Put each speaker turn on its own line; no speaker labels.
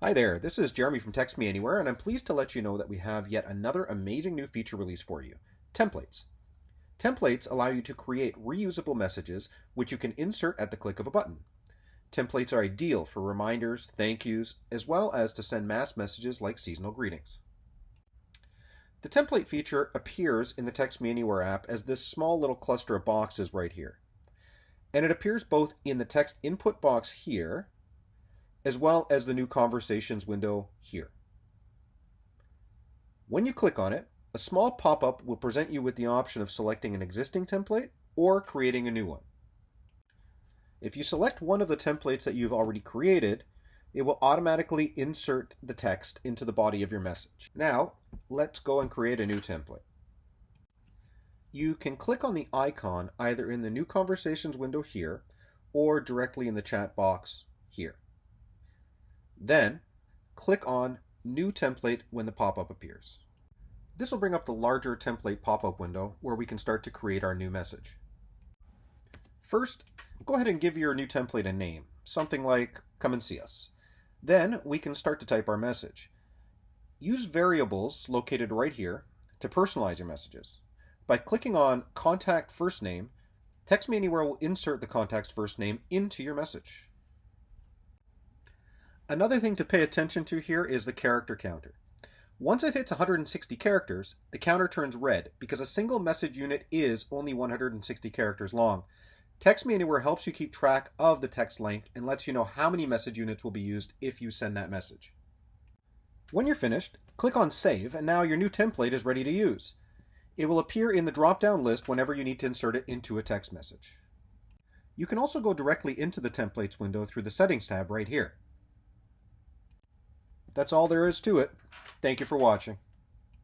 Hi there, this is Jeremy from Text Me Anywhere, and I'm pleased to let you know that we have yet another amazing new feature release for you, templates. Templates allow you to create reusable messages which you can insert at the click of a button. Templates are ideal for reminders, thank yous, as well as to send mass messages like seasonal greetings. The template feature appears in the Text Me Anywhere app as this small little cluster of boxes right here. And it appears both in the text input box here, as well as the new conversations window here. When you click on it, a small pop-up will present you with the option of selecting an existing template or creating a new one. If you select one of the templates that you've already created, it will automatically insert the text into the body of your message. Now, let's go and create a new template. You can click on the icon either in the New Conversations window here or directly in the chat box here. Then, click on New Template when the pop-up appears. This will bring up the larger template pop-up window where we can start to create our new message. First, go ahead and give your new template a name, something like "Come and see us." Then we can start to type our message. Use variables located right here to personalize your messages. By clicking on Contact First Name, Text Me Anywhere will insert the contact's first name into your message. Another thing to pay attention to here is the character counter. Once it hits 160 characters, the counter turns red because a single message unit is only 160 characters long. Text Me Anywhere helps you keep track of the text length and lets you know how many message units will be used if you send that message. When you're finished, click on Save, and now your new template is ready to use. It will appear in the drop-down list whenever you need to insert it into a text message. You can also go directly into the Templates window through the Settings tab right here. That's all there is to it. Thank you for watching.